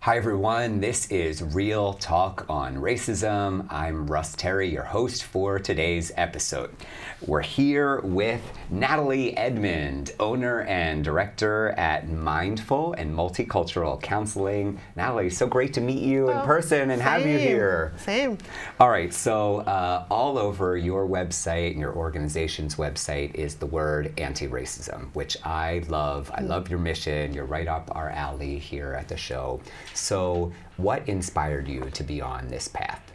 Hi everyone, this is Real Talk on Racism. I'm Russ Terry, your host for today's episode. We're here with Nathalie Edmond, owner and director at Mindful and Multicultural Counseling. Nathalie, so great to meet you in person and have you here. Same. All right, so all over your website and your organization's website is the word anti-racism, which I love. I love your mission. You're right up our alley here at the show. So what inspired you to be on this path?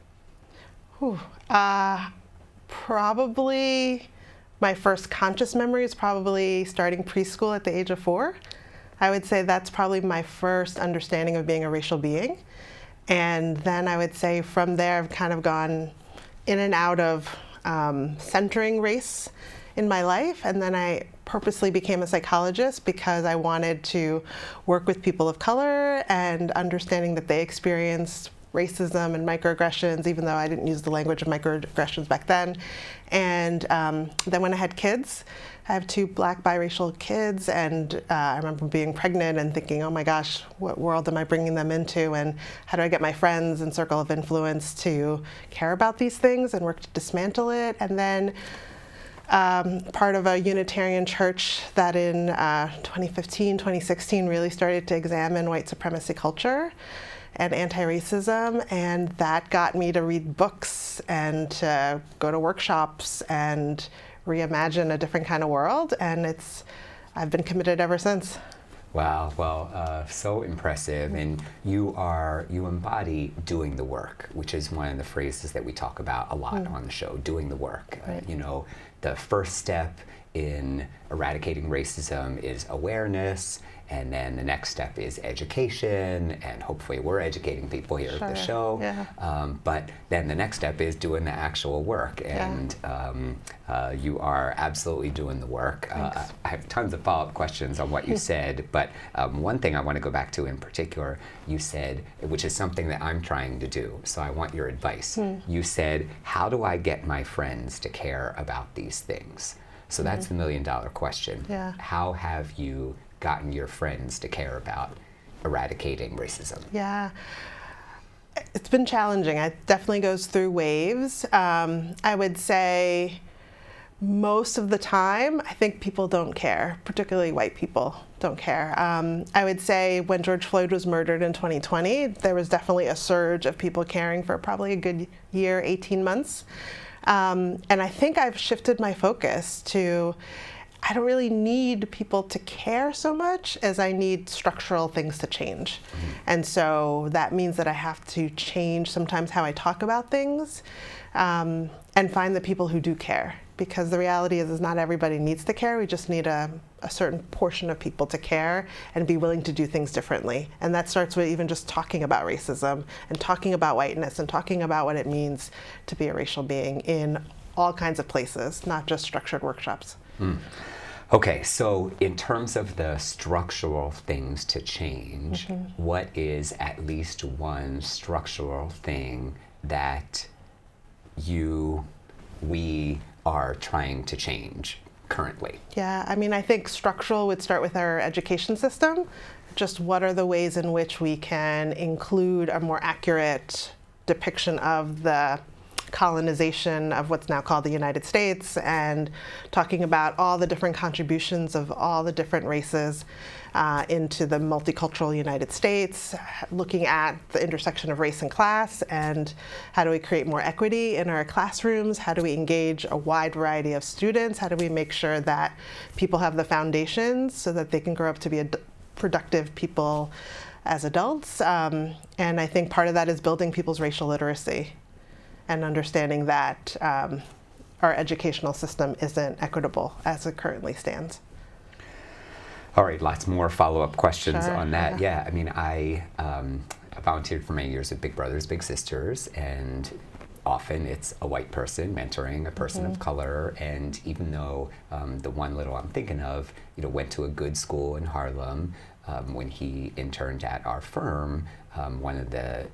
Probably my first conscious memory is probably starting preschool at the age of 4. I would say that's probably my first understanding of being a racial being. And then I would say from there I've kind of gone in and out of centering race in my life. And then I purposely became a psychologist because I wanted to work with people of color and understanding that they experienced racism and microaggressions, even though I didn't use the language of microaggressions back then. And then when I had kids, I have 2 Black biracial kids, and I remember being pregnant and thinking, oh my gosh, what world am I bringing them into, and how do I get my friends and circle of influence to care about these things and work to dismantle it? And then part of a Unitarian church that in 2015, 2016 really started to examine white supremacy culture and anti-racism, and that got me to read books and to go to workshops and reimagine a different kind of world, and I've been committed ever since. Wow, well, so impressive, and you embody doing the work, which is one of the phrases that we talk about a lot on the show, doing the work. Right. The first step in eradicating racism is awareness, and then the next step is education, and hopefully we're educating people here at the show. Yeah. But then the next step is doing the actual work, and you are absolutely doing the work. I have tons of follow-up questions on what you said, but one thing I want to go back to in particular, you said, which is something that I'm trying to do, so I want your advice. You said, how do I get my friends to care about these things? So that's the million-dollar question. Yeah. How have you gotten your friends to care about eradicating racism? Yeah, it's been challenging. It definitely goes through waves. I would say most of the time, I think people don't care, particularly white people don't care. I would say when George Floyd was murdered in 2020, there was definitely a surge of people caring for probably a good year, 18 months. And I think I've shifted my focus to, I don't really need people to care so much as I need structural things to change. And so that means that I have to change sometimes how I talk about things and find the people who do care. Because the reality is not everybody needs to care. We just need a certain portion of people to care and be willing to do things differently. And that starts with even just talking about racism and talking about whiteness and talking about what it means to be a racial being in all kinds of places, not just structured workshops. Okay, so in terms of the structural things to change, what is at least one structural thing that we are trying to change currently? Yeah, I mean, I think structural would start with our education system. Just what are the ways in which we can include a more accurate depiction of the colonization of what's now called the United States, and talking about all the different contributions of all the different races into the multicultural United States, looking at the intersection of race and class, and how do we create more equity in our classrooms, how do we engage a wide variety of students, how do we make sure that people have the foundations so that they can grow up to be productive people as adults. And I think part of that is building people's racial literacy and understanding that our educational system isn't equitable as it currently stands. All right, lots more follow-up questions on that. Yeah. I mean, I volunteered for many years at Big Brothers Big Sisters, and often it's a white person mentoring a person of color, and even though the one little I'm thinking of, went to a good school in Harlem, when he interned at our firm, one of the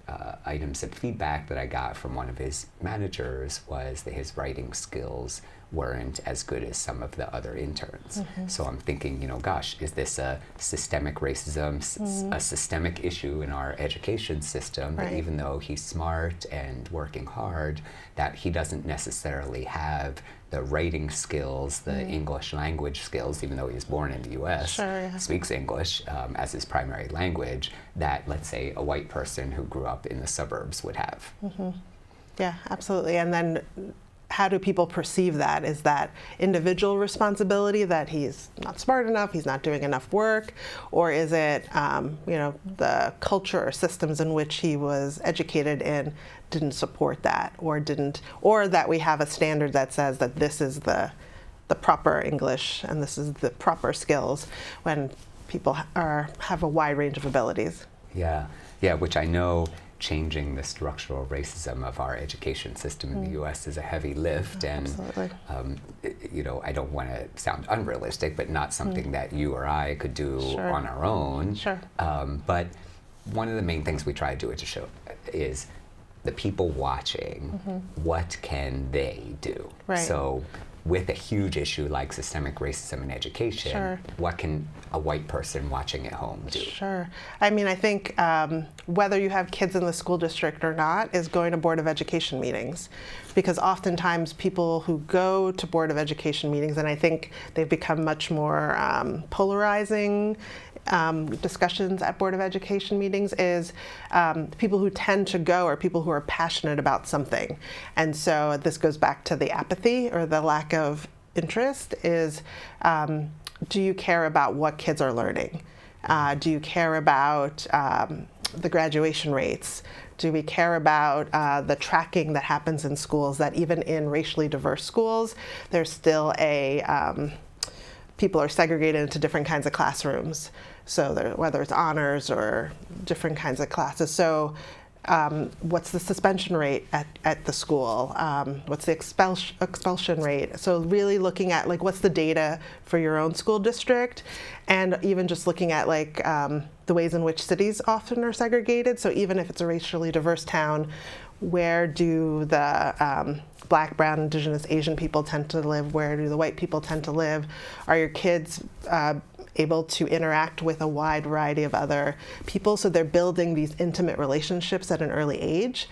items of feedback that I got from one of his managers was that his writing skills weren't as good as some of the other interns. So I'm thinking, gosh, is this a systemic racism, a systemic issue in our education system, that even though he's smart and working hard, that he doesn't necessarily have the writing skills, the English language skills, even though he was born in the US, speaks English as his primary language, that, let's say, a white person who grew up in the suburbs would have. Yeah, absolutely. And then how do people perceive that? Is that individual responsibility that he's not smart enough, he's not doing enough work, or is it, the culture or systems in which he was educated in didn't support that, or that we have a standard that says that this is the proper English and this is the proper skills, when people have a wide range of abilities. Yeah, which I know changing the structural racism of our education system in the U.S. is a heavy lift, and I don't want to sound unrealistic, but not something that you or I could do on our own. But one of the main things we try to do at the show is the people watching, what can they do? So with a huge issue like systemic racism in education, what can a white person watching at home do? I mean, I think whether you have kids in the school district or not is going to Board of Education meetings, because oftentimes people who go to Board of Education meetings, and I think they've become much more polarizing discussions at Board of Education meetings, is people who tend to go are people who are passionate about something. And so this goes back to the apathy or the lack of interest, is do you care about what kids are learning? Do you care about the graduation rates? Do we care about the tracking that happens in schools, that even in racially diverse schools, there's still people are segregated into different kinds of classrooms. So whether it's honors or different kinds of classes. So what's the suspension rate at the school? What's the expulsion rate? So really looking at what's the data for your own school district, and even just looking at the ways in which cities often are segregated. So even if it's a racially diverse town, where do the Black, Brown, Indigenous, Asian people tend to live? Where do the white people tend to live? Are your kids able to interact with a wide variety of other people? So they're building these intimate relationships at an early age,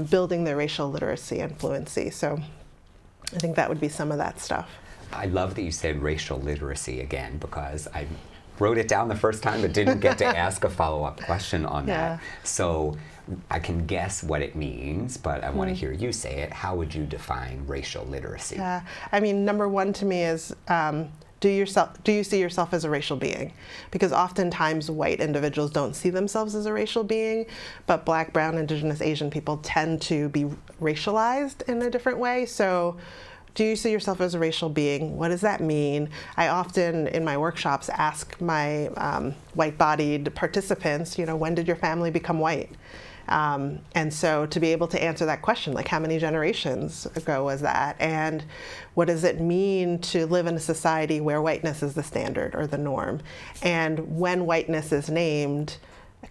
building their racial literacy and fluency. So I think that would be some of that stuff. I love that you said racial literacy again, because I wrote it down the first time but didn't get to ask a follow-up question on that. So I can guess what it means, but I want to hear you say it. How would you define racial literacy? Yeah, I mean, number one to me is, do you see yourself as a racial being? Because oftentimes white individuals don't see themselves as a racial being, but Black, Brown, Indigenous, Asian people tend to be racialized in a different way. So do you see yourself as a racial being? What does that mean? I often, in my workshops, ask my white-bodied participants, when did your family become white? And so to be able to answer that question, how many generations ago was that? And what does it mean to live in a society where whiteness is the standard or the norm? And when whiteness is named,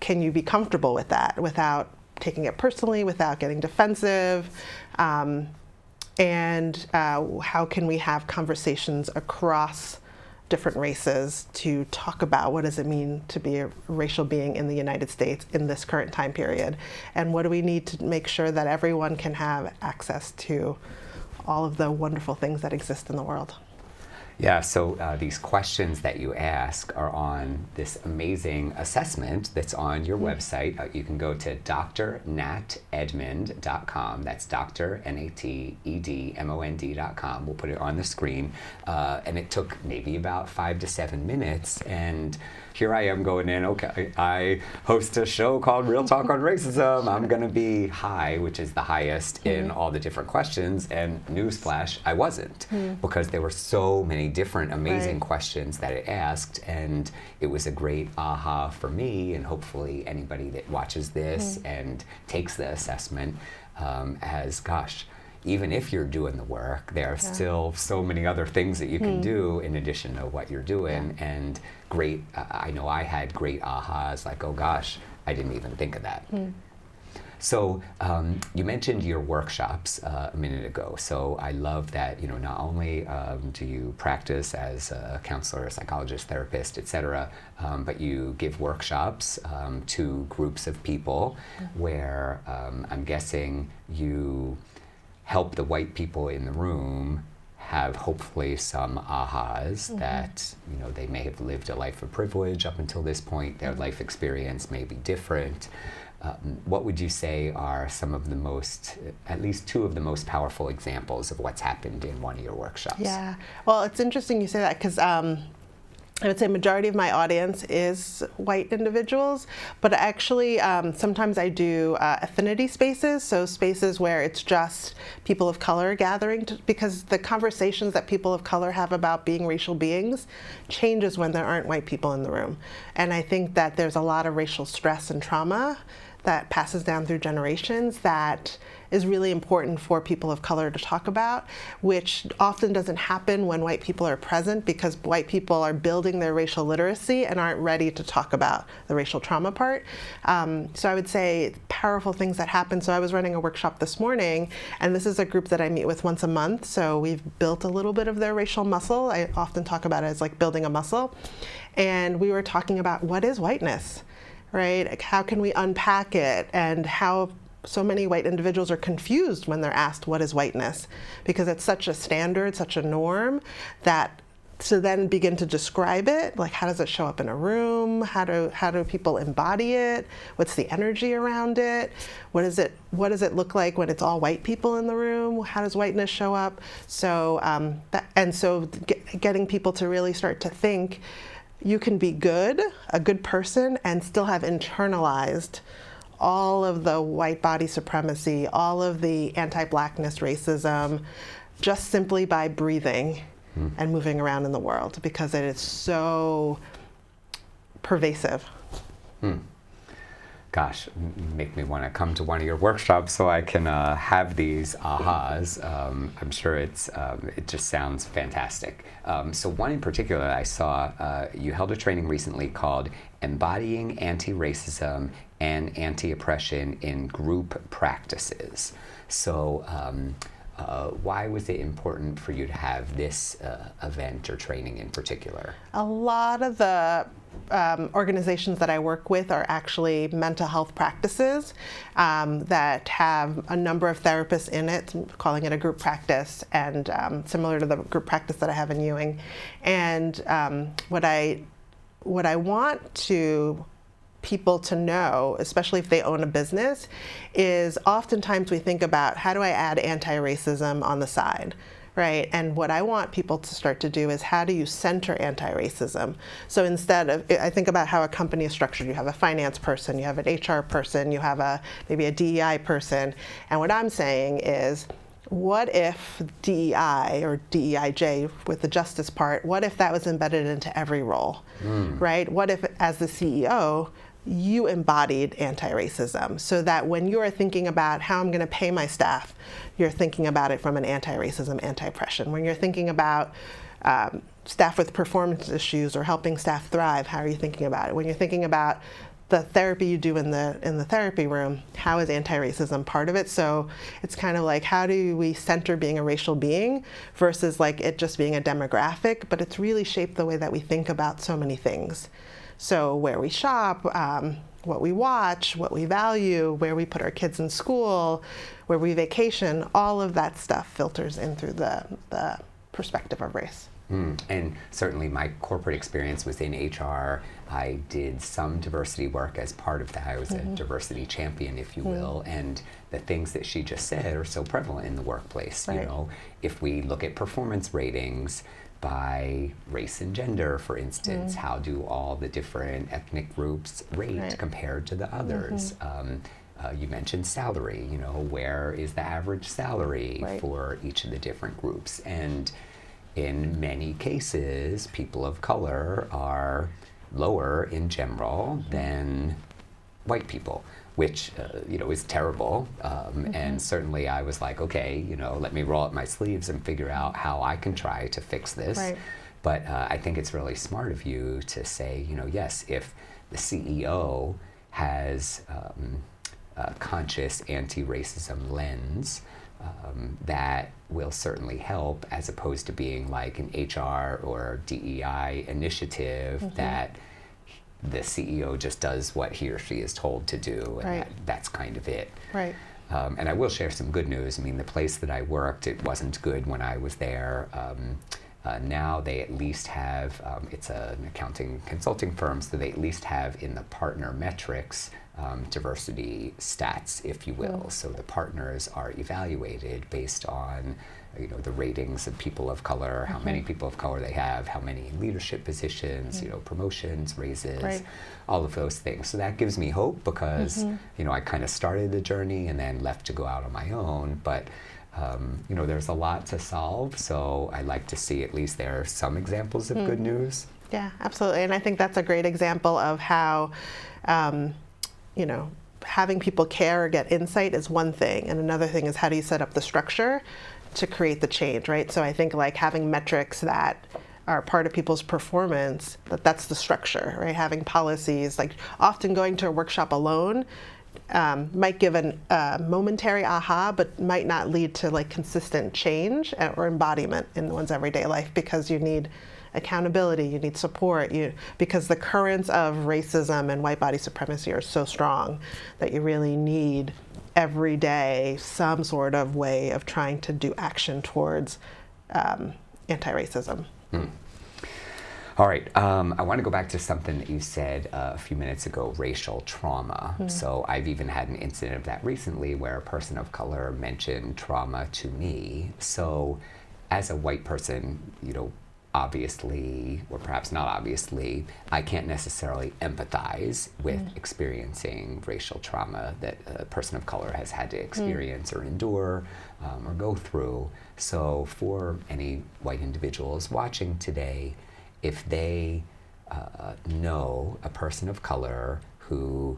can you be comfortable with that without taking it personally, without getting defensive? And how can we have conversations across different races to talk about what does it mean to be a racial being in the United States in this current time period? And what do we need to make sure that everyone can have access to all of the wonderful things that exist in the world? Yeah, so these questions that you ask are on this amazing assessment that's on your website. You can go to drnatedmond.com. That's drnatedmond.com. We'll put it on the screen. And it took maybe about 5 to 7 minutes. And here I am going in, okay, I host a show called Real Talk on Racism. I'm going to be high, which is the highest in all the different questions. And newsflash, I wasn't, because there were so many different amazing questions that it asked. And it was a great aha for me, and hopefully anybody that watches this and takes the assessment as, gosh, even if you're doing the work, there are still so many other things that you can do in addition to what you're doing. And great, I know I had great ahas, like, oh gosh, I didn't even think of that. So you mentioned your workshops a minute ago. So I love that, not only do you practice as a counselor, psychologist, therapist, etc., but you give workshops to groups of people where I'm guessing you help the white people in the room have hopefully some ahas that, they may have lived a life of privilege up until this point. Their life experience may be different. What would you say are some of the most, at least two of the most powerful examples of what's happened in one of your workshops? Yeah, well, it's interesting you say that because I would say majority of my audience is white individuals, but actually sometimes I do affinity spaces, so spaces where it's just people of color gathering, because the conversations that people of color have about being racial beings changes when there aren't white people in the room. And I think that there's a lot of racial stress and trauma that passes down through generations that is really important for people of color to talk about, which often doesn't happen when white people are present because white people are building their racial literacy and aren't ready to talk about the racial trauma part. So I would say powerful things that happen. So I was running a workshop this morning, and this is a group that I meet with once a month. So we've built a little bit of their racial muscle. I often talk about it as like building a muscle. And we were talking about what is whiteness, right? Like how can we unpack it, and how so many white individuals are confused when they're asked what is whiteness, because it's such a standard, such a norm, that to then begin to describe it, like how does it show up in a room? How do people embody it? What's the energy around it? What does it look like when it's all white people in the room? How does whiteness show up? So getting people to really start to think you can be a good person, and still have internalized all of the white body supremacy, all of the anti-blackness, racism, just simply by breathing and moving around in the world, because it is so pervasive. Gosh, make me want to come to one of your workshops so I can have these ahas. I'm sure it just sounds fantastic. So one in particular I saw, you held a training recently called Embodying Anti-Racism and Anti-Oppression in Group Practices. So why was it important for you to have this event or training in particular? A lot of the organizations that I work with are actually mental health practices that have a number of therapists in it, calling it a group practice, and similar to the group practice that I have in Ewing. And what I want people to know, especially if they own a business, is oftentimes we think about how do I add anti-racism on the side, right? And what I want people to start to do is how do you center anti-racism? So instead of, I think about how a company is structured. You have a finance person, you have an HR person, you have maybe a DEI person. And what I'm saying is, what if DEI or DEIJ with the justice part, what if that was embedded into every role, right? What if as the CEO, you embodied anti-racism, so that when you are thinking about how I'm going to pay my staff, you're thinking about it from an anti-racism, anti-oppression. When you're thinking about staff with performance issues or helping staff thrive, how are you thinking about it? When you're thinking about the therapy you do in the therapy room, how is anti-racism part of it? So it's kind of like, how do we center being a racial being versus like it just being a demographic, but it's really shaped the way that we think about so many things. So where we shop, what we watch, what we value, where we put our kids in school, where we vacation, all of that stuff filters in through the perspective of race. And certainly my corporate experience was in HR. I did some diversity work as part of that. I was a diversity champion, if you will, and the things that she just said are so prevalent in the workplace. Right. You know, if we look at performance ratings by race and gender, for instance, how do all the different ethnic groups rate compared to the others? You mentioned salary, you know, where is the average salary for each of the different groups? And in many cases, people of color are lower in general than white people, which is terrible. And certainly I was like, okay, let me roll up my sleeves and figure out how I can try to fix this. Right. But I think it's really smart of you to say, yes, if the CEO has a conscious anti-racism lens, that will certainly help, as opposed to being like an HR or DEI initiative that the CEO just does what he or she is told to do, and that's kind of it. Right. And I will share some good news. I mean, the place that I worked, it wasn't good when I was there. Now they at least have, it's an accounting consulting firm, so they at least have in the partner metrics diversity stats, if you will. So the partners are evaluated based on the ratings of people of color, how many people of color they have, how many leadership positions, promotions, raises, all of those things. So that gives me hope, because I kind of started the journey and then left to go out on my own. But there's a lot to solve, so I like to see at least there are some examples of good news. Yeah, absolutely. And I think that's a great example of how, having people care or get insight is one thing, and another thing is how do you set up the structure to create the change, right? So I think like having metrics that are part of people's performance, that's the structure, right? Having policies, like often going to a workshop alone might give a momentary aha, but might not lead to like consistent change or embodiment in one's everyday life, because you need accountability, you need support, because the currents of racism and white body supremacy are so strong that you really need every day some sort of way of trying to do action towards anti-racism. All right, I want to go back to something that you said a few minutes ago, racial trauma. So I've even had an incident of that recently where a person of color mentioned trauma to me. So as a white person, obviously, or perhaps not obviously, I can't necessarily empathize with experiencing racial trauma that a person of color has had to experience or endure or go through. So for any white individuals watching today, if they know a person of color who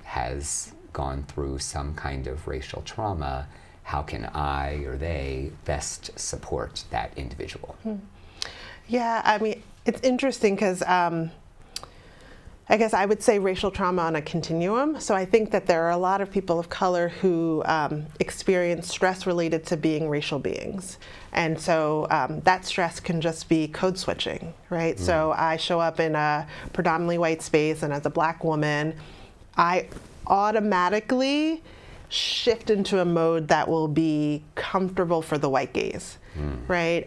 has gone through some kind of racial trauma, how can I or they best support that individual? Yeah, I mean, it's interesting because I guess I would say racial trauma on a continuum. So I think that there are a lot of people of color who experience stress related to being racial beings. And so that stress can just be code switching, right? So I show up in a predominantly white space, and as a Black woman, I automatically shift into a mode that will be comfortable for the white gaze, right?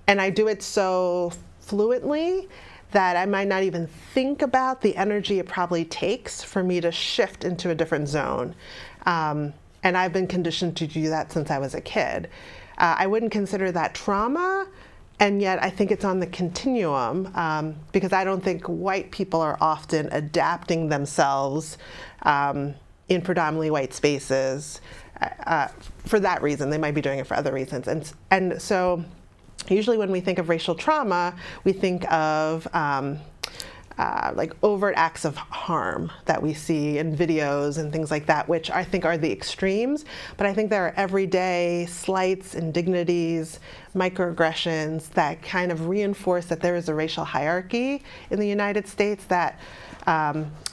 And I do it so fluently that I might not even think about the energy it probably takes for me to shift into a different zone. And I've been conditioned to do that since I was a kid. I wouldn't consider that trauma, and yet I think it's on the continuum, because I don't think white people are often adapting themselves in predominantly white spaces for that reason. They might be doing it for other reasons. And so usually when we think of racial trauma, we think of like overt acts of harm that we see in videos and things like that, which I think are the extremes. But I think there are everyday slights, indignities, microaggressions that kind of reinforce that there is a racial hierarchy in the United States that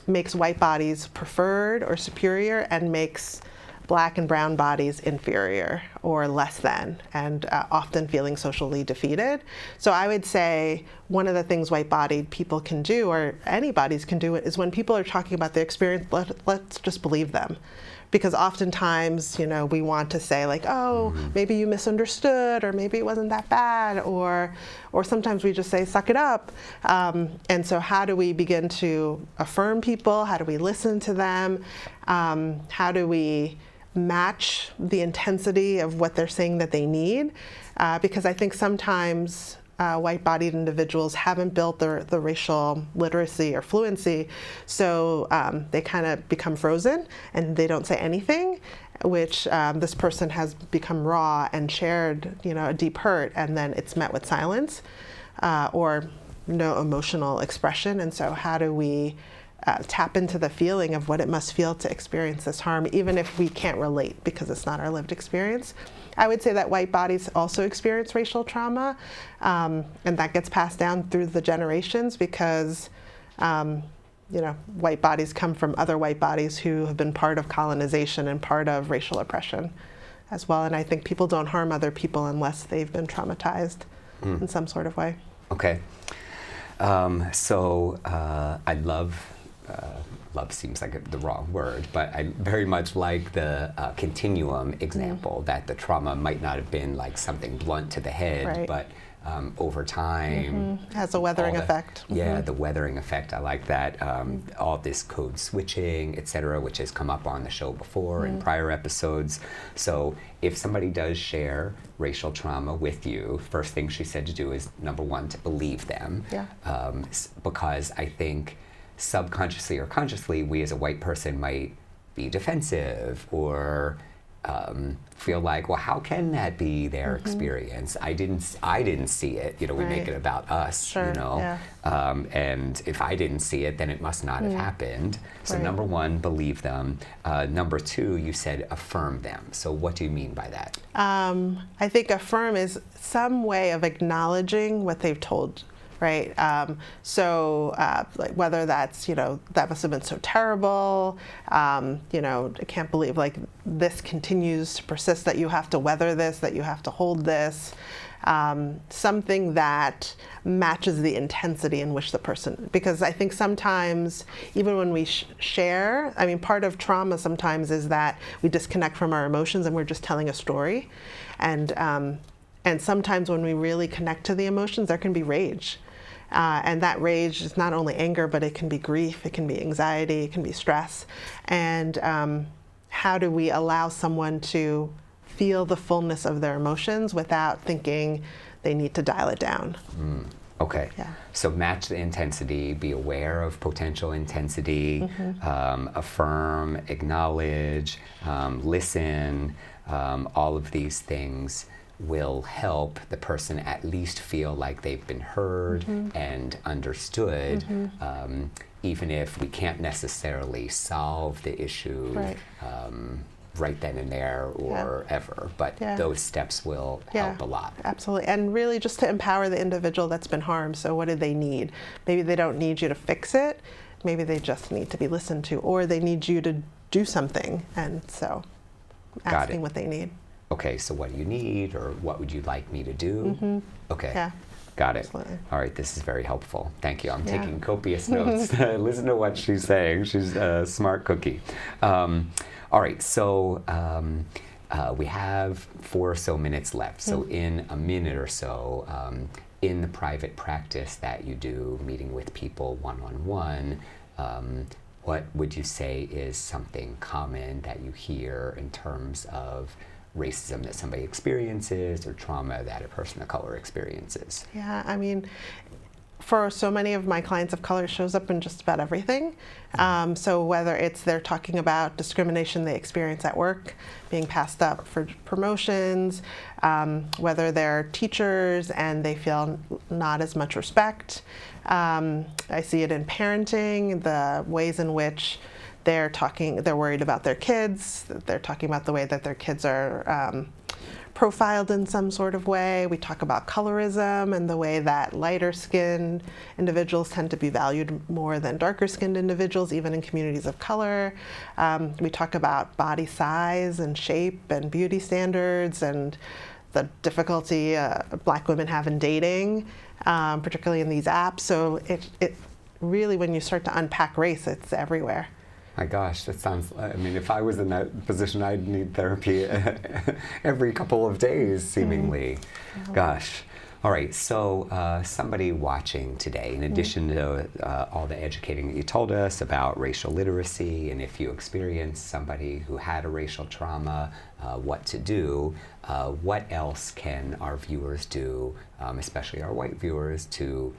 makes white bodies preferred or superior and makes Black and brown bodies inferior or less than, and often feeling socially defeated. So I would say one of the things white-bodied people can do, or any bodies can do, is when people are talking about their experience, let's just believe them. Because oftentimes, we want to say like, oh, maybe you misunderstood, or maybe it wasn't that bad, or sometimes we just say, suck it up. And so how do we begin to affirm people? How do we listen to them? How do we match the intensity of what they're saying that they need? Because I think sometimes white-bodied individuals haven't built the racial literacy or fluency, so they kind of become frozen and they don't say anything, which this person has become raw and shared, a deep hurt, and then it's met with silence or no emotional expression. And so how do we tap into the feeling of what it must feel to experience this harm, even if we can't relate because it's not our lived experience. I would say that white bodies also experience racial trauma, and that gets passed down through the generations because white bodies come from other white bodies who have been part of colonization and part of racial oppression as well. And I think people don't harm other people unless they've been traumatized in some sort of way. Okay. So I love seems like the wrong word, but I very much like the continuum example, that the trauma might not have been like something blunt to the head, but over time has a weathering effect. Yeah, the weathering effect. I like that. All this code switching, et cetera, which has come up on the show before in prior episodes. So if somebody does share racial trauma with you, first thing she said to do is, number one, to believe them. Because I think subconsciously or consciously, we as a white person might be defensive or feel like, well, how can that be their experience? I didn't see it. We make it about us. And if I didn't see it, then it must not have happened. So number one, believe them. Number two, you said affirm them. So what do you mean by that? I think affirm is some way of acknowledging what they've told. Right. Like whether that's, that must have been so terrible. I can't believe like this continues to persist, that you have to weather this, that you have to hold this. Something that matches the intensity in which the person, because I think sometimes even when we share, part of trauma sometimes is that we disconnect from our emotions and we're just telling a story. And sometimes when we really connect to the emotions, there can be rage. And that rage is not only anger, but it can be grief, it can be anxiety, it can be stress. And how do we allow someone to feel the fullness of their emotions without thinking they need to dial it down? Okay. So match the intensity, be aware of potential intensity, affirm, acknowledge, listen, all of these things will help the person at least feel like they've been heard and understood, even if we can't necessarily solve the issue right then and there or ever. But those steps will help a lot. Absolutely. And really just to empower the individual that's been harmed. So what do they need? Maybe they don't need you to fix it. Maybe they just need to be listened to, or they need you to do something. And so asking what they need. Okay, so what do you need, or what would you like me to do? Okay, got it. Absolutely. All right, this is very helpful. Thank you. I'm taking copious notes. Listen to what she's saying. She's a smart cookie. All right, so we have 4 or so minutes left. So in a minute or so, in the private practice that you do, meeting with people one-on-one, what would you say is something common that you hear in terms of racism that somebody experiences or trauma that a person of color experiences? For so many of my clients of color, it shows up in just about everything. So whether it's they're talking about discrimination they experience at work, being passed up for promotions, whether they're teachers and they feel not as much respect. I see it in parenting, the ways in which they're worried about their kids, they're talking about the way that their kids are profiled in some sort of way. We talk about colorism and the way that lighter skinned individuals tend to be valued more than darker skinned individuals, even in communities of color. We talk about body size and shape and beauty standards and the difficulty Black women have in dating, particularly in these apps. So it really, when you start to unpack race, it's everywhere. My gosh, that sounds, if I was in that position, I'd need therapy every couple of days, seemingly. Gosh. All right, so somebody watching today, in addition to all the educating that you told us about racial literacy, and if you experience somebody who had a racial trauma, what to do, what else can our viewers do, especially our white viewers, to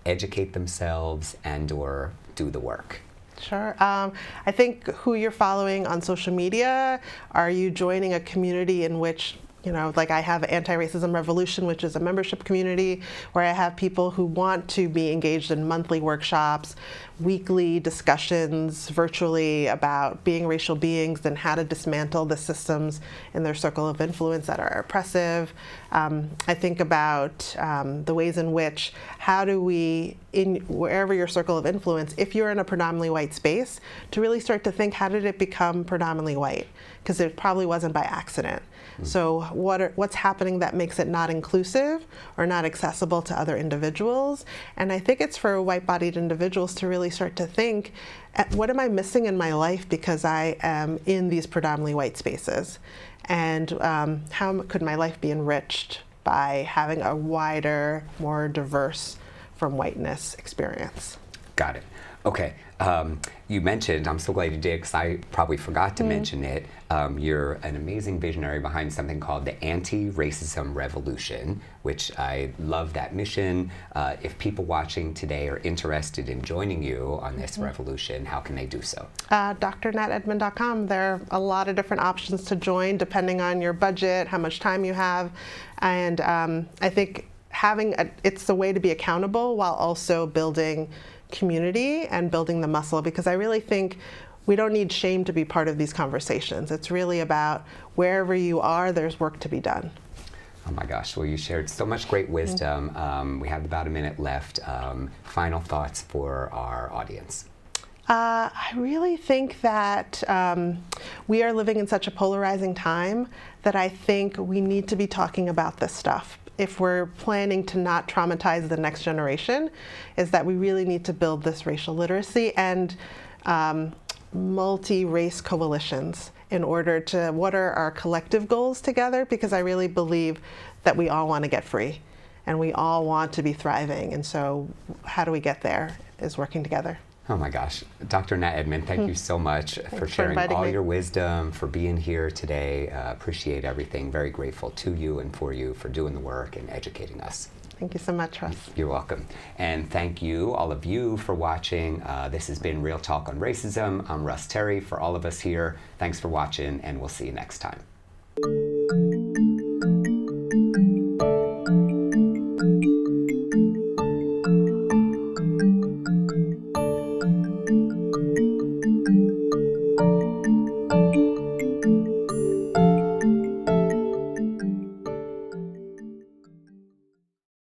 educate themselves and or do the work? Sure. I think who you're following on social media, are you joining a community in which like I have Anti-Racism Revolution, which is a membership community where I have people who want to be engaged in monthly workshops, weekly discussions virtually about being racial beings and how to dismantle the systems in their circle of influence that are oppressive. I think about the ways in which, how do we, in wherever your circle of influence, if you're in a predominantly white space, to really start to think, how did it become predominantly white? Because it probably wasn't by accident. So what's happening that makes it not inclusive or not accessible to other individuals? And I think it's for white-bodied individuals to really start to think, what am I missing in my life because I am in these predominantly white spaces? And how could my life be enriched by having a wider, more diverse from whiteness experience? Got it. Okay. You mentioned, I'm so glad you did because I probably forgot to mention it, you're an amazing visionary behind something called the Anti-Racism Revolution, which I love that mission. If people watching today are interested in joining you on this revolution, how can they do so? drnatedmond.com. There are a lot of different options to join depending on your budget, how much time you have, and I think it's the way to be accountable while also building community and building the muscle, because I really think we don't need shame to be part of these conversations. It's really about wherever you are, there's work to be done. Oh my gosh, well, you shared so much great wisdom. We have about a minute left. Final thoughts for our audience. I really think that we are living in such a polarizing time that I think we need to be talking about this stuff. If we're planning to not traumatize the next generation, is that we really need to build this racial literacy and multi-race coalitions in order to, what are our collective goals together? Because I really believe that we all want to get free and we all want to be thriving. And so how do we get there is working together. Oh my gosh. Dr. Nat Edmond, thank you so much for sharing all your wisdom, for being here today. Appreciate everything. Very grateful to you and for you for doing the work and educating us. Thank you so much, Russ. You're welcome. And thank you, all of you, for watching. This has been Real Talk on Racism. I'm Russ Terry. For all of us here, thanks for watching, and we'll see you next time.